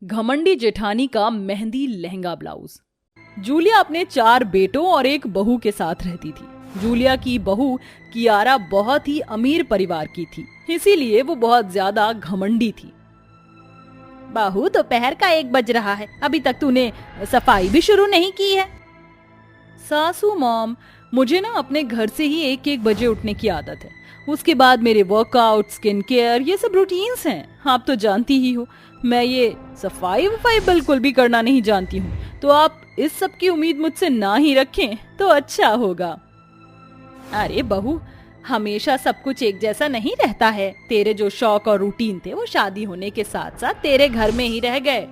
घमंडी जेठानी का मेहंदी लहंगा ब्लाउज। जूलिया अपने 4 बेटों और एक बहू के साथ रहती थी। जूलिया की बहू कियारा बहुत ही अमीर परिवार की थी, इसीलिए वो बहुत ज्यादा घमंडी थी। बहू, दोपहर का 1 बज रहा है, अभी तक तूने सफाई भी शुरू नहीं की है। सासू मॉम, मुझे ना अपने घर से ही 1-1 बजे उठने की आदत है। उसके बाद मेरे वर्कआउट, स्किन केयर, ये सब रूटीन्स हैं। आप तो जानती ही हो, मैं ये सफाई वफाई बिल्कुल भी करना नहीं जानती हूँ, तो आप इस सब की उम्मीद मुझसे ना ही रखें तो अच्छा होगा। अरे बहू, हमेशा सब कुछ एक जैसा नहीं रहता है। तेरे जो शौक और रूटीन थे वो शादी होने के साथ साथ तेरे घर में ही रह गए।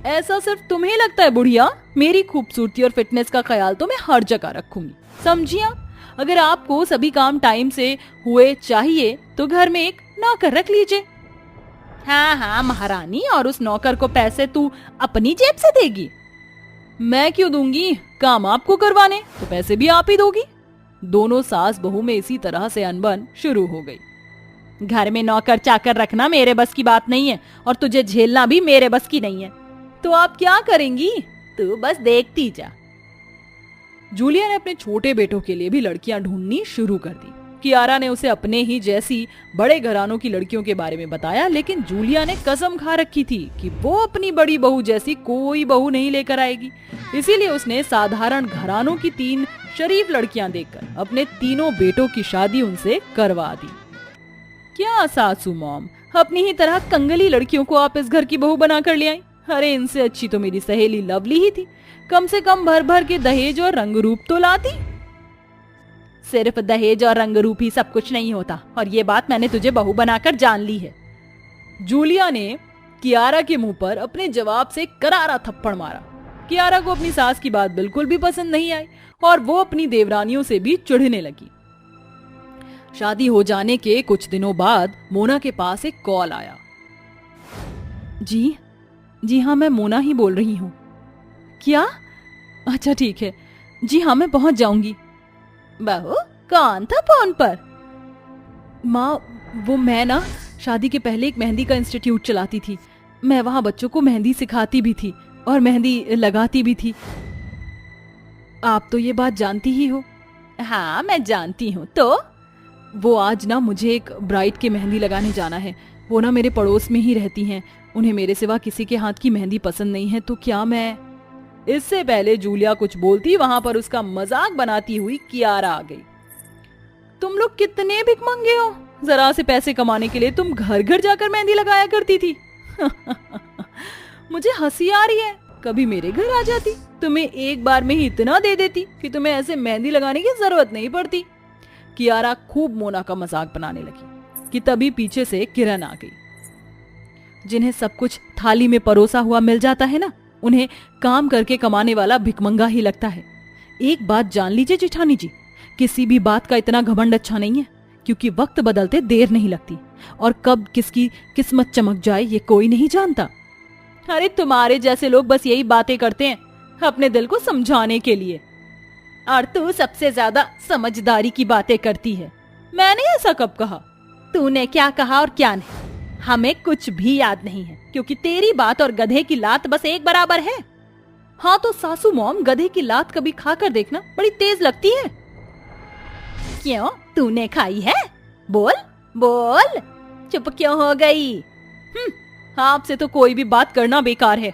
ऐसा सिर्फ तुम्हें लगता है बुढ़िया? मेरी खूबसूरती और फिटनेस का ख्याल तो मैं हर जगह रखूंगी, समझी आप? अगर आपको सभी काम टाइम से हुए चाहिए तो घर में एक नौकर रख लीजिए। हाँ हाँ महारानी, और उस नौकर को पैसे तू अपनी जेब से देगी? मैं क्यों दूंगी? काम आपको करवाने तो पैसे भी आप ही दोगी। दोनों सास बहू में इसी तरह से अनबन शुरू हो गई। घर में नौकर चाकर रखना मेरे बस की बात नहीं है, और तुझे झेलना भी मेरे बस की नहीं है। तो आप क्या करेंगी? तू बस देखती जा। जूलिया ने अपने छोटे बेटों के लिए भी लड़कियां ढूंढनी शुरू कर दी। कियारा ने उसे अपने ही जैसी बड़े घरानों की लड़कियों के बारे में बताया, लेकिन जूलिया ने कसम खा रखी थी कि वो अपनी बड़ी बहू जैसी कोई बहू नहीं लेकर आएगी। इसीलिए उसने साधारण घरानों की 3 शरीफ लड़कियां देखकर अपने तीनों बेटों की शादी उनसे करवा दी। क्या सासू मॉम, अपनी ही तरह कंगली लड़कियों को आप इस घर की बहू बनाकर ले आई? अरे इनसे अच्छी तो मेरी सहेली लवली ही थी। कम से कम भर भर के दहेज और रंग रूप तो लाती। सिर्फ दहेज और रंग रूप ही सब कुछ नहीं होता, और ये बात मैंने तुझे बहू बनाकर जान ली है। जूलिया ने कियारा के मुंह पर अपने जवाब से करारा थप्पड़ मारा। कियारा को अपनी सास की बात बिल्कुल भी पसंद नहीं आई और वो अपनी देवरानियों से भी चिढ़ने लगी। शादी हो जाने के कुछ दिनों बाद मोना के पास एक कॉल आया। जी हाँ, मैं मोना ही बोल रही हूँ। क्या? अच्छा ठीक है, जी हाँ मैं पहुंच जाऊंगी। बहू, कौन था फोन पर? माँ, वो मैं ना शादी के पहले एक मेहंदी का इंस्टीट्यूट चलाती थी। मैं वहाँ बच्चों को मेहंदी सिखाती भी थी और मेहंदी लगाती भी थी। आप तो ये बात जानती ही हो। हाँ मैं जानती हूँ। तो वो आज ना मुझे एक ब्राइड के मेहंदी लगाने जाना है। वो ना मेरे पड़ोस में ही रहती हैं। उन्हें मेरे सिवा किसी के हाथ की मेहंदी पसंद नहीं है, तो क्या मैं... इससे पहले जूलिया कुछ बोलती, वहां पर उसका मजाक बनाती हुई कियारा आ गई। तुम लोग कितने भिखमंगे हो, जरा से पैसे कमाने के लिए तुम घर घर जाकर मेहंदी लगाया करती थी। मुझे हंसी आ रही है। कभी मेरे घर आ जाती, तुम्हें एक बार में ही इतना दे देती कि तुम्हें ऐसे मेहंदी लगाने की जरूरत नहीं पड़ती। कियारा खूब मोना का मजाक बनाने लगी कि तभी पीछे से किरण आ गई। जिन्हें सब कुछ थाली में परोसा हुआ मिल जाता है ना, उन्हें काम करके कमाने वाला भिखमंगा ही लगता है। एक बात जान लीजिए जेठानी जी, किसी भी बात का इतना घमंड अच्छा नहीं है, क्योंकि वक्त बदलते देर नहीं लगती और कब किसकी किस्मत चमक जाए ये कोई नहीं जानता। अरे तुम्हारे जैसे लोग बस यही बातें करते हैं अपने दिल को समझाने के लिए, और तू सबसे ज्यादा समझदारी की बातें करती है। मैंने ऐसा कब कहा? तूने क्या कहा और क्या नहीं, हमें कुछ भी याद नहीं है, क्योंकि तेरी बात और गधे की लात बस एक बराबर है। हाँ तो सासू मॉम, गधे की लात कभी खाकर देखना, बड़ी तेज लगती है। क्यों, तूने खाई है? बोल बोल, चुप क्यों हो गई? आपसे तो कोई भी बात करना बेकार है।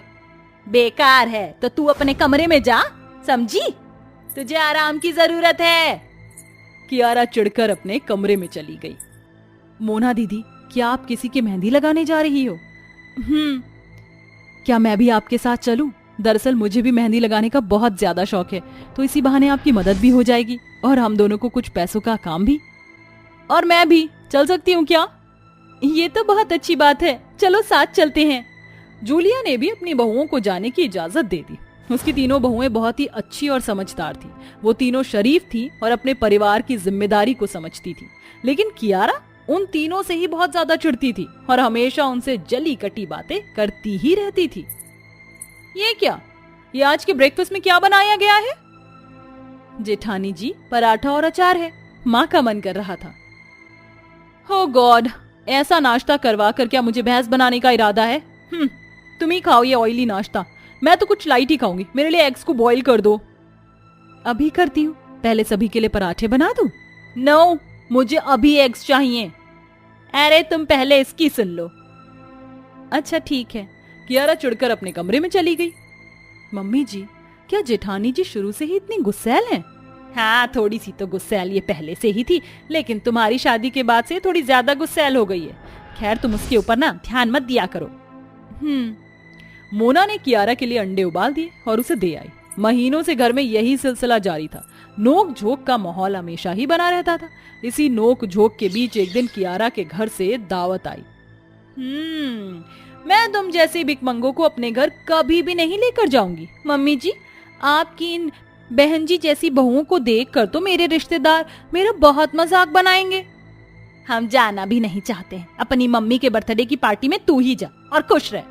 बेकार है तो तू अपने कमरे में जा, समझी? तुझे आराम की जरूरत है। कियारा चिढ़कर अपने कमरे में चली गई। मोना दीदी, क्या आप किसी की मेहंदी लगाने जा रही हो? क्या मैं भी आपके साथ चलूं? दरअसल मुझे भी मेहंदी लगाने का बहुत ज्यादा शौक है, तो इसी बहाने आपकी मदद भी हो जाएगी और हम दोनों को कुछ पैसों का काम भी। और मैं भी चल सकती हूँ क्या? ये तो बहुत अच्छी बात है, चलो साथ चलते हैं। जूलिया ने भी अपनी बहुओं को जाने की इजाजत दे दी। उसकी तीनों बहुएं बहुत ही अच्छी और समझदार थी। वो तीनों शरीफ थी और अपने परिवार की जिम्मेदारी को समझती थी। लेकिन कियारा उन तीनों से ही बहुत ज्यादा चिढ़ती थी और हमेशा उनसे जली कटी बातें करती ही रहती थी। ये क्या? ये आज के ब्रेकफास्ट में क्या बनाया गया है? जेठानी जी, पराठा और अचार है, माँ का मन कर रहा था। हो गॉड, ऐसा नाश्ता करवा कर क्या मुझे भैंस बनाने का इरादा है? तुम ही खाओ ये ऑयली नाश्ता, मैं तो कुछ लाइट ही खाऊंगी। मेरे लिए एग्स को बॉईल कर दो। अभी करती हूँ, पहले सभी के लिए पराठे बना दूं? नो, मुझे अभी एग्स चाहिए। अरे तुम पहले इसकी सुन लो। अच्छा ठीक है। कियारा चिढ़कर अपने कमरे में चली गई। मम्मी जी, क्या जेठानी जी शुरू से ही इतनी गुस्सैल हैं? हाँ, थोड़ी सी तो गुस्सैल ये पहले से ही थी, लेकिन तुम्हारी शादी के बाद से थोड़ी ज्यादा गुस्सैल हो गई है। खैर तुम उसके ऊपर ना ध्यान मत दिया करो। मोना ने कियारा के लिए अंडे उबाल दिए और उसे दे आई। महीनों से घर में यही सिलसिला जारी था। नोक झोंक का माहौल हमेशा ही बना रहता था। इसी नोक झोंक के बीच एक दिन कियारा के घर से दावत आई। मैं तुम जैसे भिखमंगों को अपने घर कभी भी नहीं लेकर जाऊंगी। मम्मी जी, आपकी इन बहन जी जैसी बहुओं को देखकर तो मेरे रिश्तेदार मेरा बहुत मजाक बनाएंगे। हम जाना भी नहीं चाहते हैं। अपनी मम्मी के बर्थडे की पार्टी में तू ही जा और खुश रह।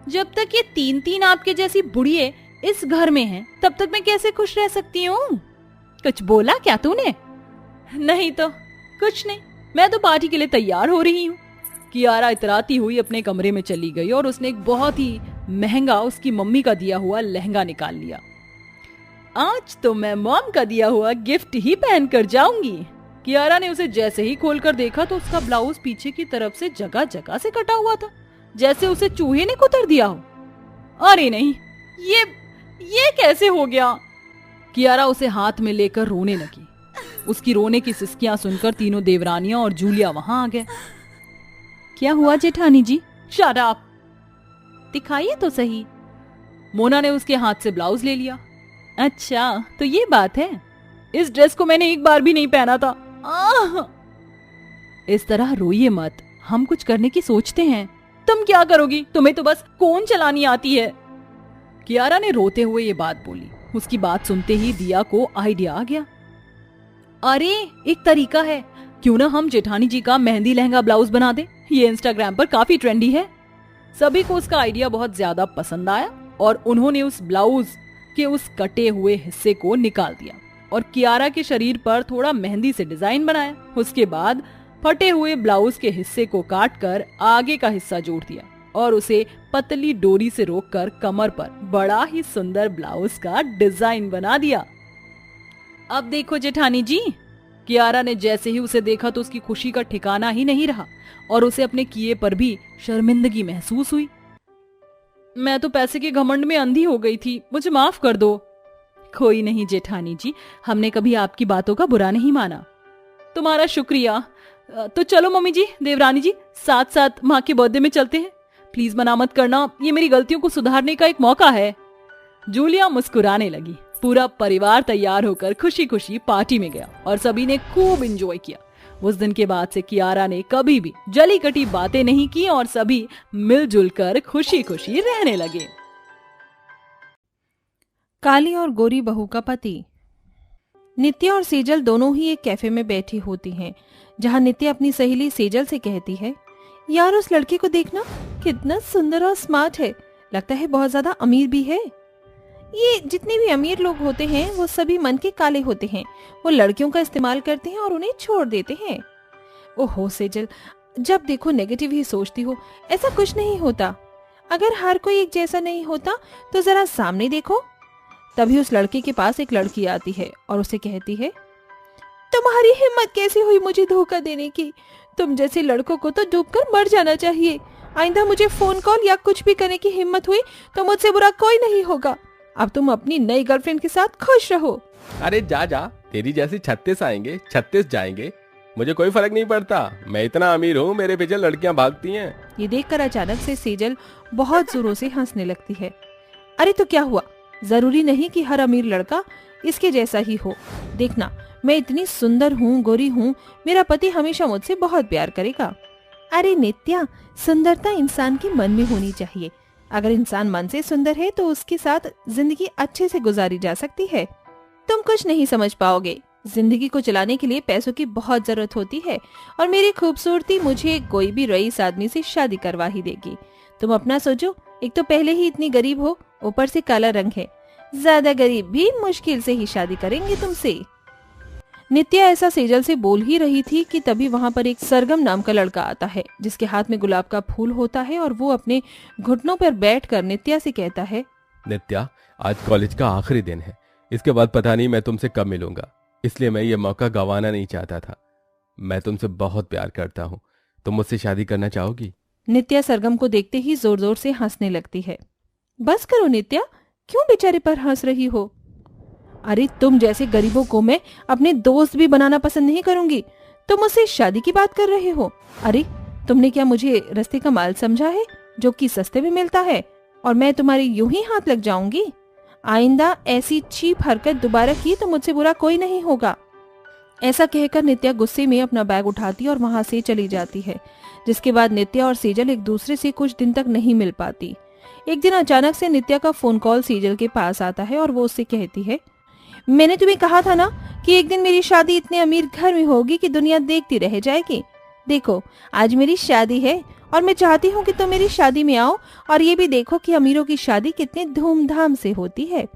जब तक ये 3-3 आपके जैसी बुढ़िए इस घर में हैं, तब तक मैं कैसे खुश रह सकती हूँ? कुछ बोला क्या तूने? नहीं तो कुछ नहीं, मैं तो पार्टी के लिए तैयार हो रही हूँ। कियारा इतराती हुई अपने कमरे में चली गई और उसने एक बहुत ही महंगा उसकी मम्मी का दिया हुआ लहंगा निकाल लिया। आज तो मैं मॉम का दिया हुआ गिफ्ट ही पहन कर जाऊंगी। कियारा ने उसे जैसे ही खोलकर देखा तो उसका ब्लाउज पीछे की तरफ से जगह जगह से कटा हुआ था, जैसे उसे चूहे ने कुतर दिया हो। अरे नहीं, ये कैसे हो गया? कियारा उसे हाथ में लेकर रोने लगी। उसकी रोने की सिसकियां सुनकर तीनों देवरानियां और जूलिया वहां आ गए। क्या हुआ जेठानी जी? शट अप, दिखाइए तो सही। मोना ने उसके हाथ से ब्लाउज ले लिया। अच्छा तो ये बात है, इस ड्रेस को मैंने एक बार भी नहीं पहना था। इस तरह रोइए मत, हम कुछ करने की सोचते हैं। तुम क्या करोगी? तुम्हें तो बस कोन चलानी आती है। कियारा ने रोते हुए ये बात बोली। उसकी बात सुनते ही दिया को आइडिया आ गया। अरे एक तरीका है, क्यों ना हम जेठानी जी का मेहंदी लहंगा ब्लाउज बना दे। ये इंस्टाग्राम पर काफी ट्रेंडी है। सभी को उसका आइडिया बहुत ज्यादा पसंद आया और उन्होंने उस ब्लाउज के उस कटे हुए हिस्से को निकाल दिया और कियारा के शरीर पर थोड़ा मेहंदी से डिजाइन बनाया। उसके बाद फटे हुए ब्लाउज के हिस्से को काटकर आगे का हिस्सा जोड़ दिया और उसे पतली डोरी से रोककर कमर पर बड़ा ही सुंदर ब्लाउज का डिजाइन बना दिया। अब देखो जेठानी जी। कियारा ने जैसे ही उसे देखा तो उसकी खुशी का ठिकाना ही नहीं रहा और उसे अपने किए पर भी शर्मिंदगी महसूस हुई। मैं तो पैसे के घमंड में अंधी हो गई थी, मुझे माफ कर दो। कोई नहीं जेठानी जी, हमने कभी आपकी बातों का बुरा नहीं माना। तुम्हारा शुक्रिया। तो चलो मम्मी जी, देवरानी जी, साथ साथ माँ के बर्थडे में चलते हैं। प्लीज मना मत करना, ये मेरी गलतियों को सुधारने का एक मौका है। जूलिया मुस्कुराने लगी। पूरा परिवार तैयार होकर खुशी खुशी पार्टी में गया और सभी ने खूब एंजॉय किया। उस दिन के बाद से कियारा ने कभी भी जली कटी बातें नहीं की और सभी मिलजुल कर खुशी खुशी रहने लगे। काली और गोरी बहू का पति। नित्या और सेजल दोनों ही एक कैफे में बैठी होती हैं, जहां नित्या अपनी सहेली सेजल से कहती है, यार उस लड़के को देखना, कितना सुंदर और स्मार्ट है, लगता है बहुत ज्यादा अमीर भी है। ये जितने भी अमीर लोग होते हैं वो सभी मन के काले होते हैं, वो लड़कियों का इस्तेमाल करते हैं और उन्हें छोड़ देते हैं। ओहो सेजल, जब देखो नेगेटिव ही सोचती हो, ऐसा कुछ नहीं होता। अगर हर कोई एक जैसा नहीं होता तो जरा सामने देखो। तभी उस लड़के के पास एक लड़की आती है और उसे कहती है, तुम्हारी हिम्मत कैसे हुई मुझे धोखा देने की? तुम जैसे लड़कों को तो डूबकर मर जाना चाहिए। आइंदा मुझे फोन कॉल या कुछ भी करने की हिम्मत हुई तो मुझसे बुरा कोई नहीं होगा। अब तुम अपनी नई गर्लफ्रेंड के साथ खुश रहो। अरे जा जा, तेरी जैसी 36 आएंगे 36 जाएंगे, मुझे कोई फर्क नहीं पड़ता। मैं इतना अमीर हूँ, मेरे पीछे लड़कियाँ भागती हैं। ये देखकर अचानक से सेजल बहुत जोरों से हंसने लगती है। अरे तो क्या हुआ, जरूरी नहीं कि हर अमीर लड़का इसके जैसा ही हो। देखना, मैं इतनी सुंदर हूँ, गोरी हूँ, मेरा पति हमेशा मुझसे बहुत प्यार करेगा। अरे नित्या, सुंदरता इंसान के मन में होनी चाहिए। अगर इंसान मन से सुंदर है तो उसके साथ जिंदगी अच्छे से गुजारी जा सकती है। तुम कुछ नहीं समझ पाओगे। जिंदगी को चलाने के लिए पैसों की बहुत जरूरत होती है और मेरी खूबसूरती मुझे कोई भी रईस आदमी से शादी करवा ही देगी। तुम अपना सोचो, एक तो पहले ही इतनी गरीब हो, ऊपर से काला रंग है। ज्यादा गरीब भी मुश्किल से ही शादी करेंगे तुमसे। नित्या ऐसा सेजल से बोल ही रही थी कि तभी वहां पर एक सरगम नाम का लड़का आता है, जिसके हाथ में गुलाब का फूल होता है और वो अपने घुटनों पर बैठकर नित्या से कहता है, नित्या, आज कॉलेज का आखिरी दिन है। इसके बाद पता नहीं मैं तुमसे कब मिलूंगा, इसलिए मैं ये मौका गंवाना नहीं चाहता था। मैं तुमसे बहुत प्यार करता हूँ। तुम मुझसे शादी करना चाहोगी? नित्या सरगम को देखते ही जोर जोर से हंसने लगती है। बस करो नित्या, क्यों बेचारे पर हंस रही हो? अरे तुम जैसे गरीबों को मैं अपने दोस्त भी बनाना पसंद नहीं करूंगी। तुम मुझसे शादी की बात कर रहे हो? अरे तुमने क्या मुझे रास्ते का माल समझा है जो कि सस्ते में मिलता है और मैं तुम्हारी यूं ही हाथ लग जाऊंगी? आइंदा ऐसी चीप हरकत दोबारा की तो मुझसे बुरा कोई नहीं होगा। ऐसा कहकर नित्या गुस्से में अपना बैग उठाती और वहां से चली जाती है, जिसके बाद नित्या और सेजल एक दूसरे से कुछ दिन तक नहीं मिल पाती। एक दिन अचानक से नित्या का फोन कॉल सेजल के पास आता है और वो उससे कहती है, मैंने तुम्हें कहा था ना कि एक दिन मेरी शादी इतने अमीर घर में होगी कि दुनिया देखती रह जाएगी। देखो आज मेरी शादी है और मैं चाहती हूँ कि तुम मेरी शादी में आओ और ये भी देखो कि अमीरों की शादी कितने धूमधाम से होती है।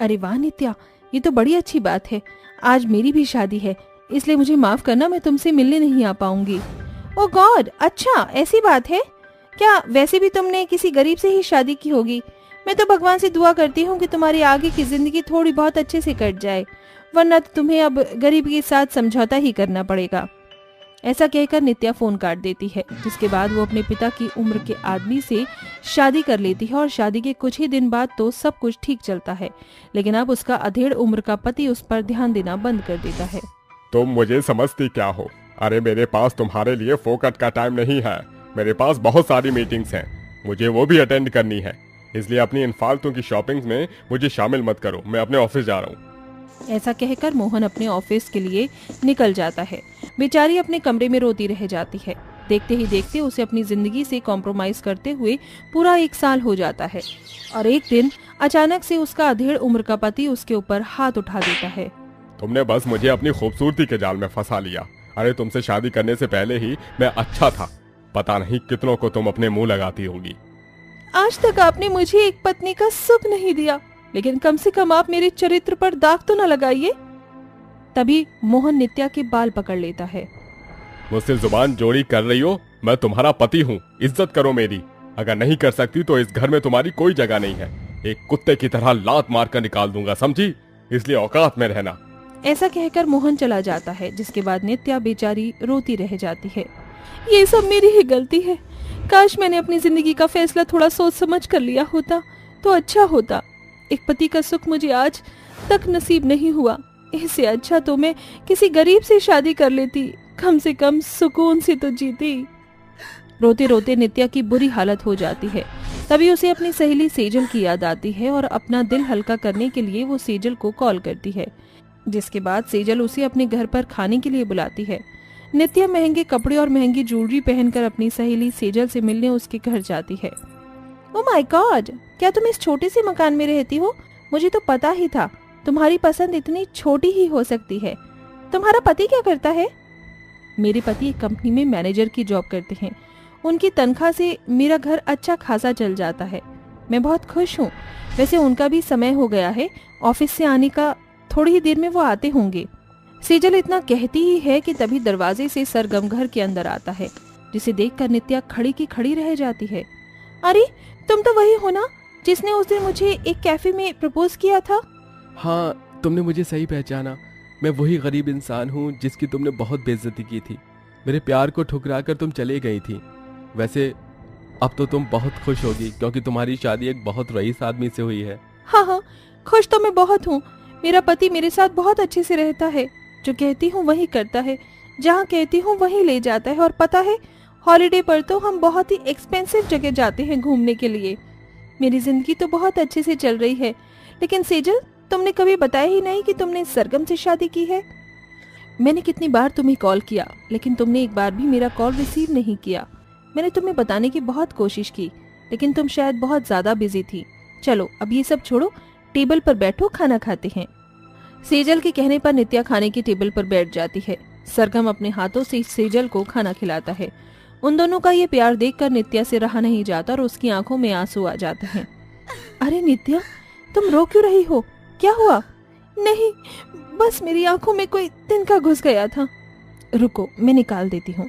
अरे वाह नित्या, ये तो बड़ी अच्छी बात है। आज मेरी भी शादी है, इसलिए मुझे माफ करना, मैं तुमसे मिलने नहीं आ पाऊंगी। ओ गॉड, अच्छा ऐसी बात है क्या? वैसे भी तुमने किसी गरीब से ही शादी की होगी। मैं तो भगवान से दुआ करती हूँ कि तुम्हारी आगे की जिंदगी थोड़ी बहुत अच्छे से कट जाए, वरना तो तुम्हें अब गरीब के साथ समझौता ही करना पड़ेगा। ऐसा कहकर नित्या फोन काट देती है, जिसके बाद वो अपने पिता की उम्र के आदमी से शादी कर लेती है और शादी के कुछ ही दिन बाद तो सब कुछ ठीक चलता है, लेकिन अब उसका अधेड़ उम्र का पति उस पर ध्यान देना बंद कर देता है। तुम मुझे समझती क्या हो? अरे मेरे पास तुम्हारे लिए फोकट का टाइम नहीं है। मेरे पास बहुत सारी मीटिंग्स हैं, मुझे वो भी अटेंड करनी है, इसलिए अपनी इन फालतू की शॉपिंग्स में मुझे शामिल मत करो। मैं अपने ऑफिस जा रहा हूँ। ऐसा कहकर मोहन अपने ऑफिस के लिए निकल जाता है। बेचारी अपने कमरे में रोती रह जाती है। देखते ही देखते उसे अपनी जिंदगी से कॉम्प्रोमाइज करते हुए पूरा 1 साल हो जाता है और एक दिन अचानक से उसका अधेड़ उम्र का पति उसके ऊपर हाथ उठा देता है। तुमने बस मुझे अपनी खूबसूरती के जाल में फंसा लिया। अरे तुमसे शादी करने से पहले ही मैं अच्छा था। पता नहीं कितनों को तुम अपने मुंह लगाती होगी। आज तक आपने मुझे एक पत्नी का सुख नहीं दिया, लेकिन कम से कम आप मेरे चरित्र पर दाग तो न लगाइए। तभी मोहन नित्या के बाल पकड़ लेता है। मुझसे जुबान जोड़ी कर रही हो? मैं तुम्हारा पति हूँ, इज्जत करो मेरी। अगर नहीं कर सकती तो इस घर में तुम्हारी कोई जगह नहीं है। एक कुत्ते की तरह लात मार कर निकाल दूंगा, समझी? इसलिए औकात में रहना। ऐसा कहकर मोहन चला जाता है, जिसके बाद नित्या बेचारी रोती रह जाती है। ये सब मेरी ही गलती है। काश मैंने अपनी जिंदगी का फैसला थोड़ा सोच समझ कर लिया होता तो अच्छा होता। एक पति का सुख मुझे आज तक नसीब नहीं हुआ। इससे अच्छा तो मैं किसी गरीब से शादी कर लेती, कम से कम सुकून से तो जीती। रोते रोते नित्या की बुरी हालत हो जाती है। तभी उसे अपनी सहेली सेजल की याद आती है और अपना दिल हल्का करने के लिए वो सेजल को कॉल करती है, जिसके बाद सेजल उसे अपने घर पर खाने के लिए बुलाती है। नित्या महंगे कपड़े और महंगी ज्वेलरी पहनकर अपनी सहेली सेजल से मिलने उसके घर जाती है। ओह माय गॉड, क्या तुम इस छोटे से मकान में रहती हो? मुझे तो पता ही था तुम्हारी पसंद इतनी छोटी ही हो सकती है। तुम्हारा पति क्या करता है? मेरे पति एक कंपनी में मैनेजर की जॉब करते हैं। उनकी तनख्वाह से मेरा घर अच्छा खासा चल जाता है। मैं बहुत खुश हूँ। वैसे उनका भी समय हो गया है ऑफिस से आने का, थोड़ी ही देर में वो आते होंगे। सेजल इतना कहती ही है कि तभी दरवाजे से सरगम घर के अंदर आता है, जिसे देखकर नित्या खड़ी की खड़ी रह जाती है। अरे तुम तो वही हो ना जिसने उस दिन मुझे एक कैफे में प्रपोज किया था? हाँ, तुमने मुझे सही पहचाना। मैं वही गरीब इंसान हूँ जिसकी तुमने बहुत बेइज्जती की थी। मेरे प्यार को ठुकरा कर तुम चले गई थी। वैसे अब तो तुम बहुत खुश होगी क्योंकि तुम्हारी शादी एक बहुत रईस आदमी से हुई है। हाँ हाँ, खुश तो मैं बहुत हूँ। मेरा पति मेरे साथ बहुत अच्छे से रहता है। जो कहती हूँ वही करता है, जहाँ कहती हूँ वही ले जाता है। और पता है, हॉलिडे पर तो हम बहुत ही एक्सपेंसिव जगह जाते हैं घूमने के लिए। मेरी जिंदगी तो बहुत अच्छे से चल रही है। लेकिन सेजल, तुमने कभी बताया ही नहीं कि तुमने सरगम से शादी की है। मैंने कितनी बार तुम्हें कॉल किया, लेकिन तुमने एक बार भी मेरा कॉल रिसीव नहीं किया। मैंने तुम्हें बताने की बहुत कोशिश की, लेकिन तुम शायद बहुत ज्यादा बिजी थी। चलो अब ये सब छोड़ो, टेबल पर बैठो, खाना खाते हैं। सेजल के कहने पर नित्या खाने की टेबल पर बैठ जाती है। सरगम अपने हाथों से सेजल को खाना खिलाता है। उन दोनों का ये प्यार देखकर नित्या से रहा नहीं जाता और उसकी आंखों में आंसू आ जाते हैं। अरे नित्या, तुम रो क्यों रही हो? क्या हुआ? नहीं, बस मेरी आंखों में कोई तिनका घुस गया था। रुको, मैं निकाल देती हूँ।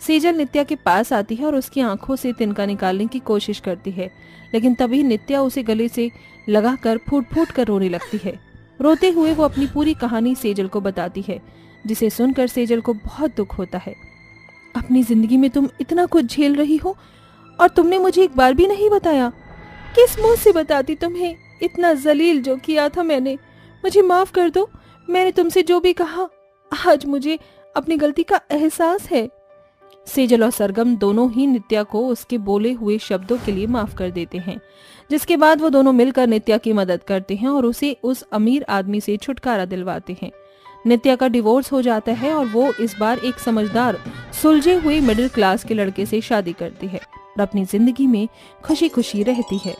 सेजल नित्या के पास आती है और उसकी आंखों से तिनका निकालने की कोशिश करती है, लेकिन तभी नित्या उसे गले से लगाकर फूट फूट कर रोने लगती है। रोते हुए वो अपनी पूरी कहानी सेजल को बताती है, जिसे सुनकर सेजल को बहुत दुख होता है। अपनी जिंदगी में तुम इतना कुछ झेल रही हो और तुमने मुझे एक बार भी नहीं बताया। किस मुंह से बताती तुम्हें? इतना जलील जो किया था मैंने। मुझे माफ कर दो। मैंने तुमसे जो भी कहा, आज मुझे अपनी गलती का एहसास है। सेजल और सरगम दोनों ही नित्या को उसके बोले हुए शब्दों के लिए माफ कर देते हैं, जिसके बाद वो दोनों मिलकर नित्या की मदद करते हैं और उसे उस अमीर आदमी से छुटकारा दिलवाते हैं। नित्या का डिवोर्स हो जाता है और वो इस बार एक समझदार, सुलझे हुए मिडिल क्लास के लड़के से शादी करती है और अपनी जिंदगी में खुशी खुशी रहती है।